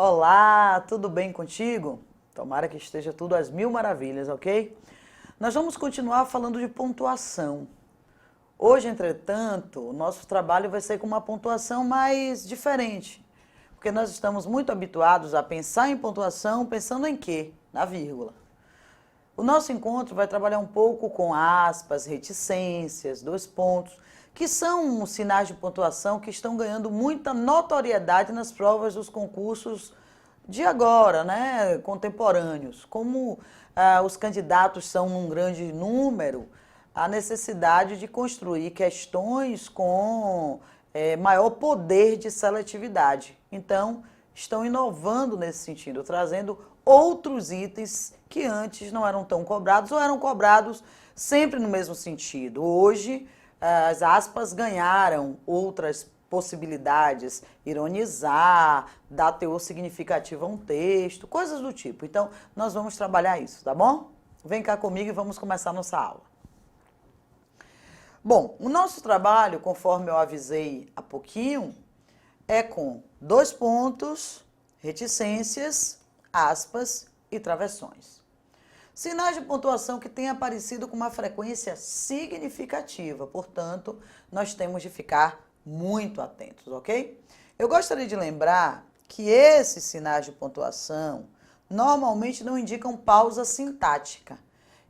Olá, tudo bem contigo? Tomara que esteja tudo às mil maravilhas, ok? Nós vamos continuar falando de pontuação. Hoje, entretanto, o nosso trabalho vai ser com uma pontuação mais diferente, porque nós estamos muito habituados a pensar em pontuação, pensando em quê? Na vírgula. O nosso encontro vai trabalhar um pouco com aspas, reticências, dois pontos, que são sinais de pontuação que estão ganhando muita notoriedade nas provas dos concursos de agora, né, contemporâneos. Como os candidatos são num grande número, a necessidade de construir questões com maior poder de seletividade. Então, estão inovando nesse sentido, trazendo outros itens que antes não eram tão cobrados ou eram cobrados sempre no mesmo sentido. Hoje, as aspas ganharam outras possibilidades, ironizar, dar teor significativo a um texto, coisas do tipo. Então, nós vamos trabalhar isso, tá bom? Vem cá comigo e vamos começar nossa aula. Bom, o nosso trabalho, conforme eu avisei há pouquinho, é com dois pontos, reticências, aspas e travessões. Sinais de pontuação que têm aparecido com uma frequência significativa, portanto, nós temos de ficar muito atentos, ok? Eu gostaria de lembrar que esses sinais de pontuação normalmente não indicam pausa sintática.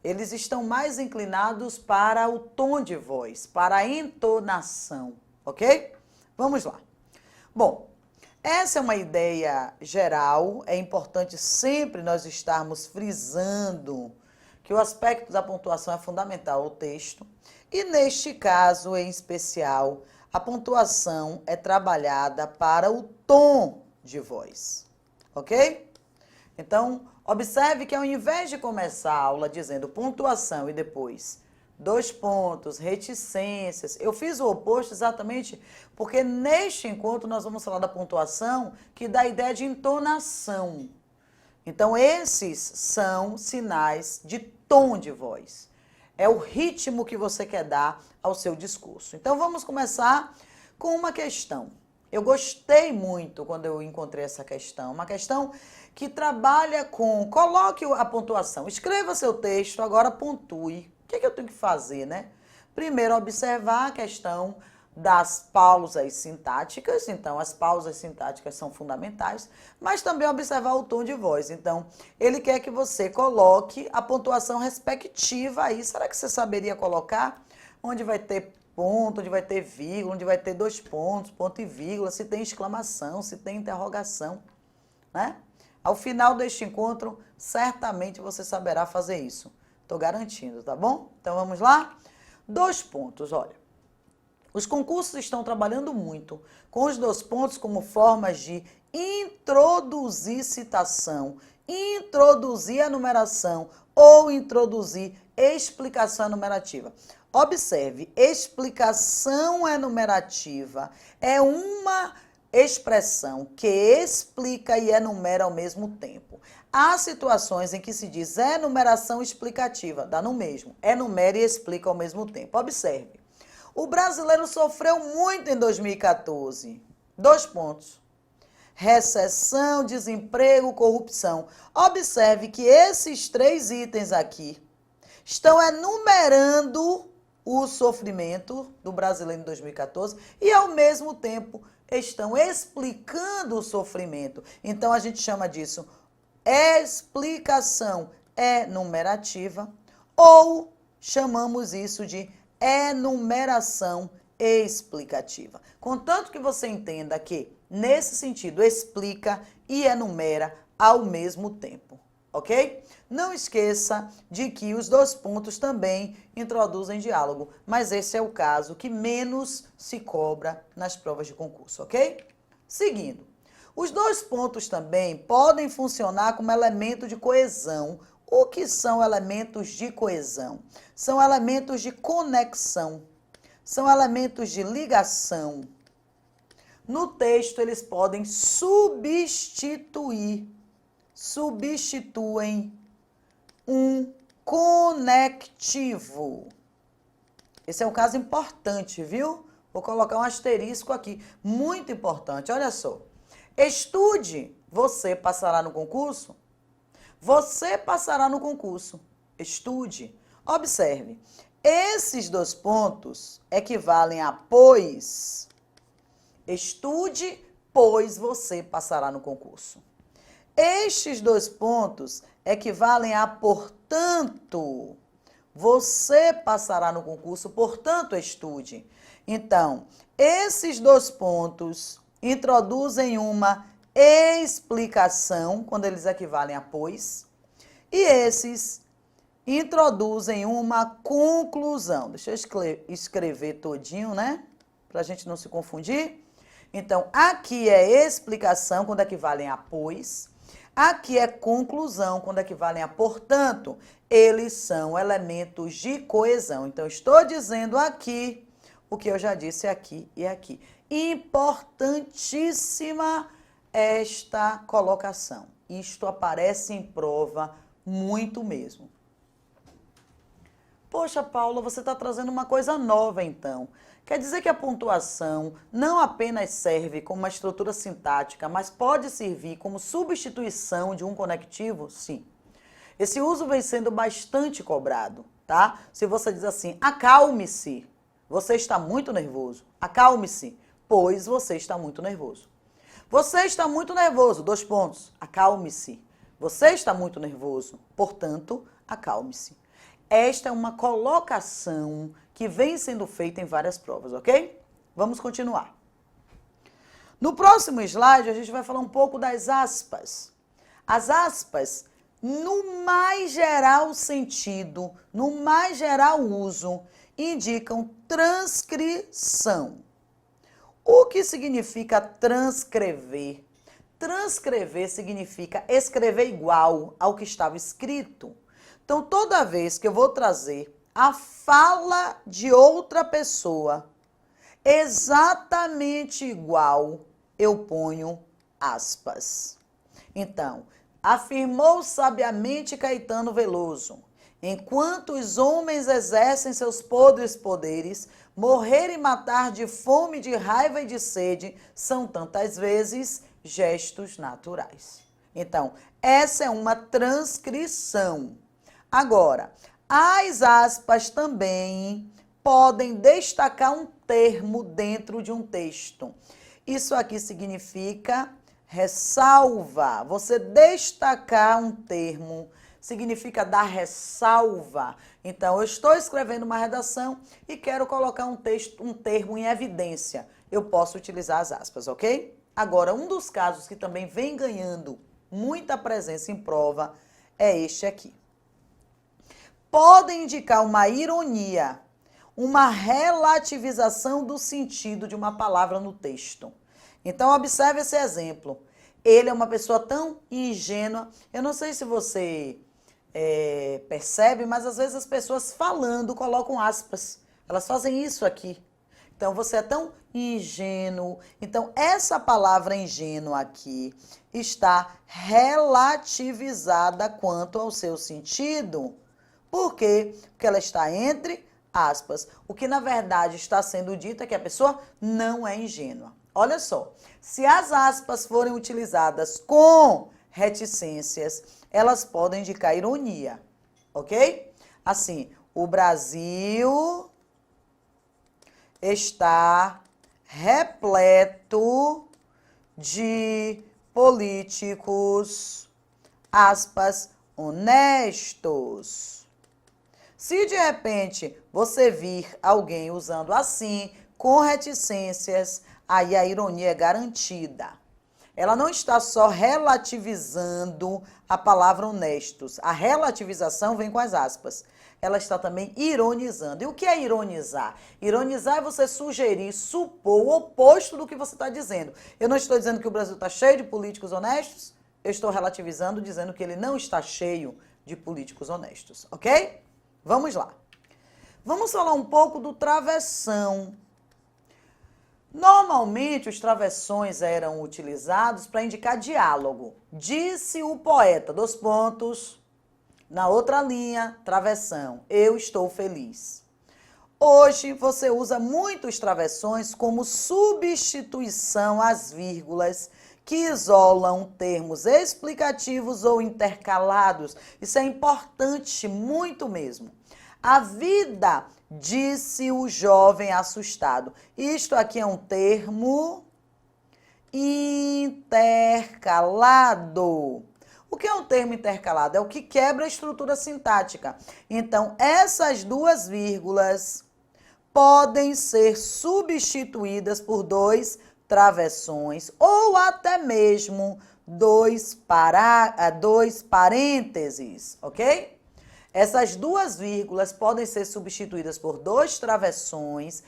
Eles estão mais inclinados para o tom de voz, para a entonação, ok? Vamos lá. Bom, essa é uma ideia geral, é importante sempre nós estarmos frisando que o aspecto da pontuação é fundamental ao texto e neste caso em especial, a pontuação é trabalhada para o tom de voz, ok? Então, observe que ao invés de começar a aula dizendo pontuação e depois dois pontos, reticências. Eu fiz o oposto exatamente porque neste encontro nós vamos falar da pontuação que dá a ideia de entonação. Então, esses são sinais de tom de voz. É o ritmo que você quer dar ao seu discurso. Então, vamos começar com uma questão. Eu gostei muito quando eu encontrei essa questão. Uma questão que trabalha com... Coloque a pontuação. Escreva seu texto, agora pontue. O que eu tenho que fazer, né? Primeiro, observar a questão das pausas sintáticas. Então, as pausas sintáticas são fundamentais. Mas também observar o tom de voz. Então, ele quer que você coloque a pontuação respectiva aí. Será que você saberia colocar? Onde vai ter ponto, onde vai ter vírgula, onde vai ter dois pontos, ponto e vírgula, se tem exclamação, se tem interrogação, né? Ao final deste encontro, certamente você saberá fazer isso. Estou garantindo, tá bom? Então vamos lá? Dois pontos, olha. Os concursos estão trabalhando muito com os dois pontos como formas de introduzir citação, introduzir a numeração ou introduzir explicação enumerativa. Observe, explicação enumerativa é uma expressão que explica e enumera ao mesmo tempo. Há situações em que se diz enumeração explicativa, dá no mesmo, enumera e explica ao mesmo tempo. Observe, o brasileiro sofreu muito em 2014. Dois pontos. Recessão, desemprego, corrupção. Observe que esses três itens aqui estão enumerando o sofrimento do brasileiro em 2014 e, ao mesmo tempo, estão explicando o sofrimento. Então, a gente chama disso explicação enumerativa ou chamamos isso de enumeração explicativa. Contanto que você entenda que, nesse sentido, explica e enumera ao mesmo tempo, ok? Não esqueça de que os dois pontos também introduzem diálogo, mas esse é o caso que menos se cobra nas provas de concurso, ok? Seguindo, os dois pontos também podem funcionar como elemento de coesão. O que são elementos de coesão? São elementos de conexão, são elementos de ligação. No texto, eles podem substituem um conectivo. Esse é um caso importante, viu? Vou colocar um asterisco aqui, muito importante, olha só. Estude, você passará no concurso? Você passará no concurso. Estude. Observe, esses 2 pontos equivalem a pois. Estude, pois você passará no concurso. Estes 2 pontos equivalem a portanto. Você passará no concurso, portanto, estude. Então, esses 2 pontos introduzem uma explicação, quando eles equivalem a pois, e esses introduzem uma conclusão. Deixa eu escrever todinho, né? Para a gente não se confundir. Então, aqui é explicação, quando equivalem a pois. Aqui é conclusão, quando equivalem a portanto. Eles são elementos de coesão. Então, estou dizendo aqui o que eu já disse aqui e aqui. Importantíssima esta colocação. Isto aparece em prova muito mesmo. Poxa, Paula, você está trazendo uma coisa nova, então. Quer dizer que a pontuação não apenas serve como uma estrutura sintática, mas pode servir como substituição de um conectivo? Sim. Esse uso vem sendo bastante cobrado, tá? Se você diz assim, acalme-se, você está muito nervoso. Acalme-se, pois você está muito nervoso. Você está muito nervoso, 2 pontos, acalme-se. Você está muito nervoso, portanto, acalme-se. Esta é uma colocação que vem sendo feita em várias provas, ok? Vamos continuar. No próximo slide, a gente vai falar um pouco das aspas. As aspas, no mais geral sentido, no mais geral uso, indicam transcrição. O que significa transcrever? Transcrever significa escrever igual ao que estava escrito. Então, toda vez que eu vou trazer a fala de outra pessoa exatamente igual, eu ponho aspas. Então, afirmou sabiamente Caetano Veloso: enquanto os homens exercem seus podres poderes, morrer e matar de fome, de raiva e de sede são tantas vezes gestos naturais. Então, essa é uma transcrição. Agora, as aspas também podem destacar um termo dentro de um texto. Isso aqui significa ressalva. Você destacar um termo significa dar ressalva. Então, eu estou escrevendo uma redação e quero colocar um termo em evidência. Eu posso utilizar as aspas, ok? Agora, um dos casos que também vem ganhando muita presença em prova é este aqui. Podem indicar uma ironia, uma relativização do sentido de uma palavra no texto. Então, observe esse exemplo. Ele é uma pessoa tão ingênua. Eu não sei se você percebe, mas às vezes as pessoas falando colocam aspas. Elas fazem isso aqui. Então, você é tão ingênuo. Então, essa palavra ingênuo aqui está relativizada quanto ao seu sentido. Por quê? Porque ela está entre aspas. O que, na verdade, está sendo dito é que a pessoa não é ingênua. Olha só, se as aspas forem utilizadas com reticências, elas podem indicar ironia, ok? Assim, o Brasil está repleto de políticos, aspas, honestos. Se de repente você vir alguém usando assim, com reticências, aí a ironia é garantida. Ela não está só relativizando a palavra honestos. A relativização vem com as aspas. Ela está também ironizando. E o que é ironizar? Ironizar é você sugerir, supor o oposto do que você está dizendo. Eu não estou dizendo que o Brasil está cheio de políticos honestos, eu estou relativizando, dizendo que ele não está cheio de políticos honestos, ok? Vamos lá. Vamos falar um pouco do travessão. Normalmente, os travessões eram utilizados para indicar diálogo. Disse o poeta, 2 pontos, na outra linha, travessão, eu estou feliz. Hoje, você usa muitos travessões como substituição às vírgulas que isolam termos explicativos ou intercalados. Isso é importante, muito mesmo. A vida, disse o jovem assustado. Isto aqui é um termo intercalado. O que é um termo intercalado? É o que quebra a estrutura sintática. Então, essas duas vírgulas podem ser substituídas por dois travessões ou até mesmo dois parênteses, ok? Essas duas vírgulas podem ser substituídas por dois travessões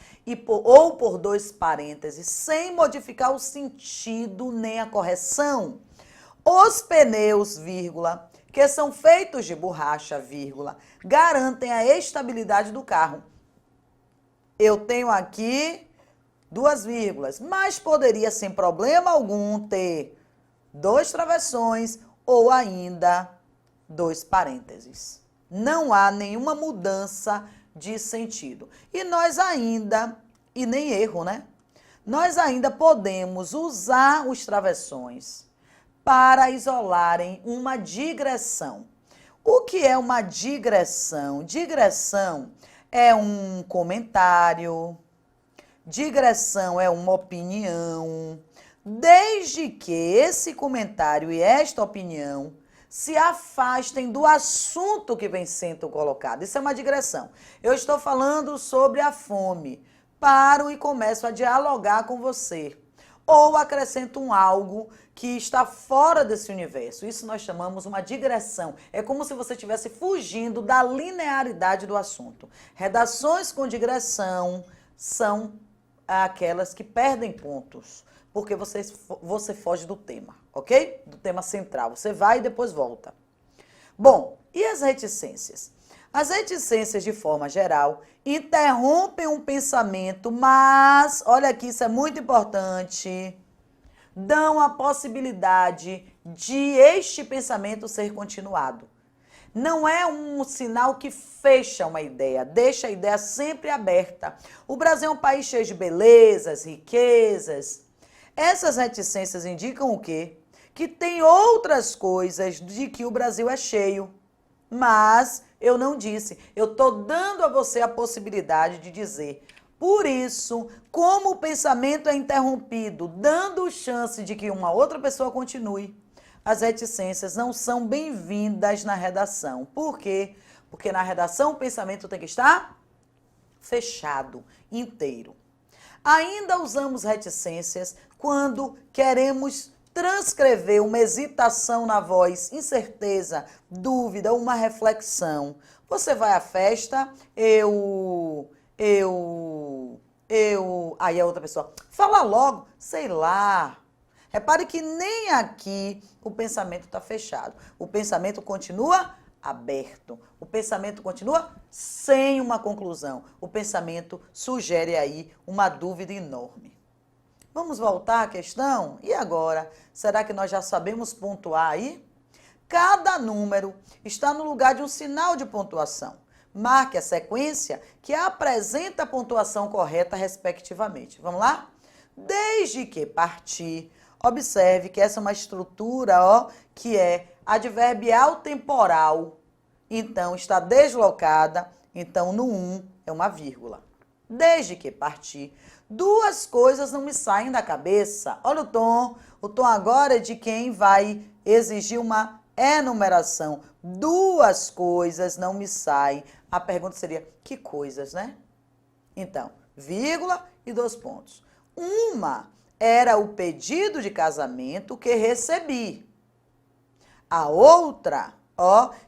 ou por dois parênteses, sem modificar o sentido nem a correção. Os pneus, vírgula, que são feitos de borracha, vírgula, garantem a estabilidade do carro. Eu tenho aqui duas vírgulas, mas poderia, sem problema algum, ter dois travessões ou ainda dois parênteses. Não há nenhuma mudança de sentido. E nós ainda, e nem erro, né? Nós ainda podemos usar os travessões para isolarem uma digressão. O que é uma digressão? Digressão é um comentário, digressão é uma opinião, desde que esse comentário e esta opinião se afastem do assunto que vem sendo colocado. Isso é uma digressão. Eu estou falando sobre a fome. Paro e começo a dialogar com você. Ou acrescento um algo que está fora desse universo. Isso nós chamamos uma digressão. É como se você estivesse fugindo da linearidade do assunto. Redações com digressão são aquelas que perdem pontos, porque você foge do tema, ok? Do tema central. Você vai e depois volta. Bom, e as reticências? As reticências, de forma geral, interrompem um pensamento, mas, olha aqui, isso é muito importante, dão a possibilidade de este pensamento ser continuado. Não é um sinal que fecha uma ideia, deixa a ideia sempre aberta. O Brasil é um país cheio de belezas, riquezas. Essas reticências indicam o quê? Que tem outras coisas de que o Brasil é cheio. Mas eu não disse, eu estou dando a você a possibilidade de dizer. Por isso, como o pensamento é interrompido, dando chance de que uma outra pessoa continue, as reticências não são bem-vindas na redação. Por quê? Porque na redação o pensamento tem que estar fechado, inteiro. Ainda usamos reticências quando queremos transcrever uma hesitação na voz, incerteza, dúvida, uma reflexão. Você vai à festa, aí a outra pessoa, fala logo, sei lá. Repare que nem aqui o pensamento está fechado. O pensamento continua aberto. O pensamento continua sem uma conclusão. O pensamento sugere aí uma dúvida enorme. Vamos voltar à questão? E agora? Será que nós já sabemos pontuar aí? Cada número está no lugar de um sinal de pontuação. Marque a sequência que apresenta a pontuação correta respectivamente. Vamos lá? Desde que partir, observe que essa é uma estrutura, que é adverbial temporal. Então, está deslocada. Então, no 1 é uma vírgula. Desde que partir, duas coisas não me saem da cabeça. Olha o tom. O tom agora é de quem vai exigir uma enumeração. Duas coisas não me saem. A pergunta seria, que coisas, né? Então, vírgula e 2 pontos. Uma era o pedido de casamento que recebi. A outra,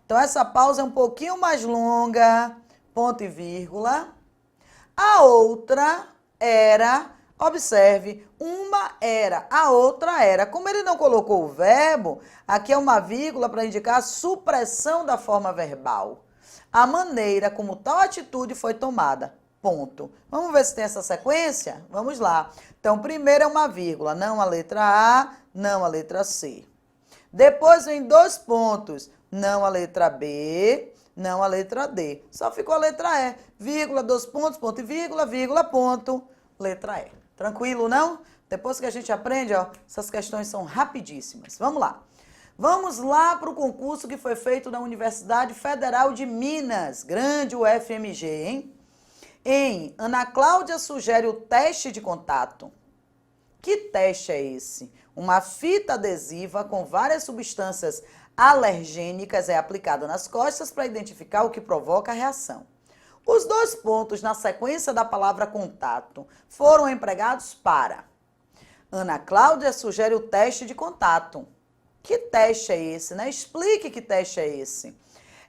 então essa pausa é um pouquinho mais longa, ponto e vírgula. A outra era, observe, uma era, a outra era. Como ele não colocou o verbo, aqui é uma vírgula para indicar a supressão da forma verbal. A maneira como tal atitude foi tomada. Ponto. Vamos ver se tem essa sequência? Vamos lá. Então, primeiro é uma vírgula, não a letra A, não a letra C. Depois vem 2 pontos, não a letra B, não a letra D. Só ficou a letra E. Vírgula, 2 pontos, ponto e vírgula, ponto, letra E. Tranquilo, não? Depois que a gente aprende, ó, essas questões são rapidíssimas. Vamos lá. Vamos lá para o concurso que foi feito na Universidade Federal de Minas, grande UFMG, hein? Ana Cláudia sugere o teste de contato. Que teste é esse? Uma fita adesiva com várias substâncias alergênicas é aplicada nas costas para identificar o que provoca a reação. Os 2 pontos na sequência da palavra contato foram empregados para... Ana Cláudia sugere o teste de contato. Que teste é esse, né? Explique que teste é esse.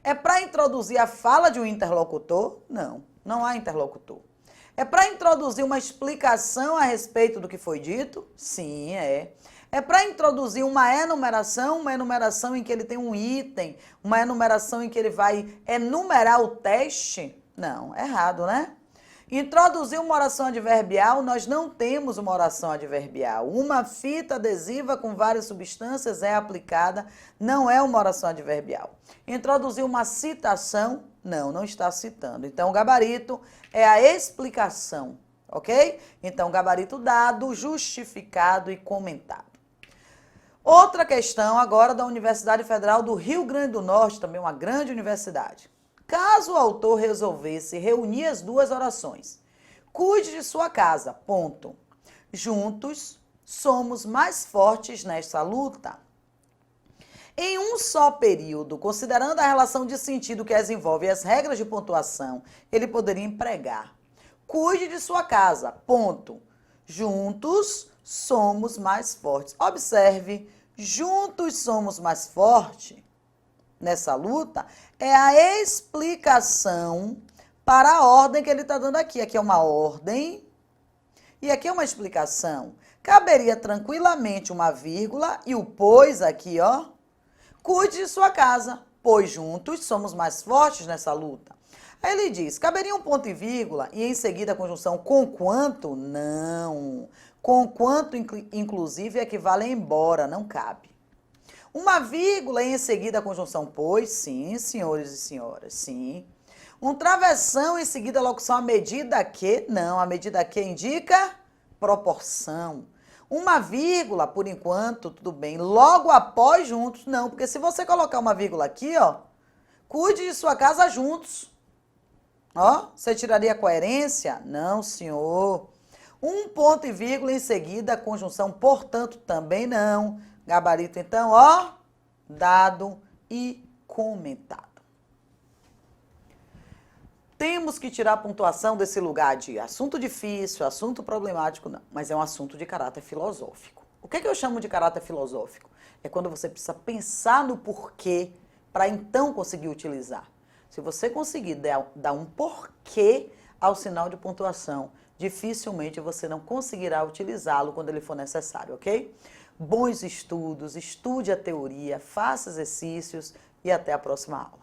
É para introduzir a fala de um interlocutor? Não, não há interlocutor. É para introduzir uma explicação a respeito do que foi dito? Sim, é. É para introduzir uma enumeração em que ele tem um item, uma enumeração em que ele vai enumerar o teste? Não, errado, né? Introduzir uma oração adverbial, nós não temos uma oração adverbial. Uma fita adesiva com várias substâncias é aplicada, não é uma oração adverbial. Introduzir uma citação, não está citando. Então, o gabarito é a explicação, ok? Então, gabarito dado, justificado e comentado. Outra questão agora da Universidade Federal do Rio Grande do Norte, também uma grande universidade. Caso o autor resolvesse reunir as 2 orações, cuide de sua casa, ponto. Juntos somos mais fortes nesta luta. Em um só período, considerando a relação de sentido que as envolve e as regras de pontuação, ele poderia empregar. Cuide de sua casa, ponto. Juntos somos mais fortes. Observe, juntos somos mais fortes. Nessa luta, é a explicação para a ordem que ele está dando aqui. Aqui é uma ordem e aqui é uma explicação. Caberia tranquilamente uma vírgula e o pois aqui, ó. Cuide de sua casa, pois juntos somos mais fortes nessa luta. Aí ele diz, caberia um ponto e vírgula e em seguida a conjunção conquanto? Não. Conquanto, inclusive, equivale a embora, não cabe. Uma vírgula e em seguida a conjunção pois, sim, senhores e senhoras, sim. Um travessão em seguida a locução à medida que, não, a medida que indica proporção. Uma vírgula, por enquanto, tudo bem. Logo após juntos, não, porque se você colocar uma vírgula aqui, ó, cuide de sua casa juntos. Ó, você tiraria a coerência? Não, senhor. Um ponto e vírgula em seguida a conjunção portanto também não. Gabarito, então, ó, dado e comentado. Temos que tirar a pontuação desse lugar de assunto difícil, assunto problemático, não, mas é um assunto de caráter filosófico. O que eu chamo de caráter filosófico? É quando você precisa pensar no porquê para então conseguir utilizar. Se você conseguir dar um porquê ao sinal de pontuação, dificilmente você não conseguirá utilizá-lo quando ele for necessário, ok? Bons estudos, estude a teoria, faça exercícios e até a próxima aula.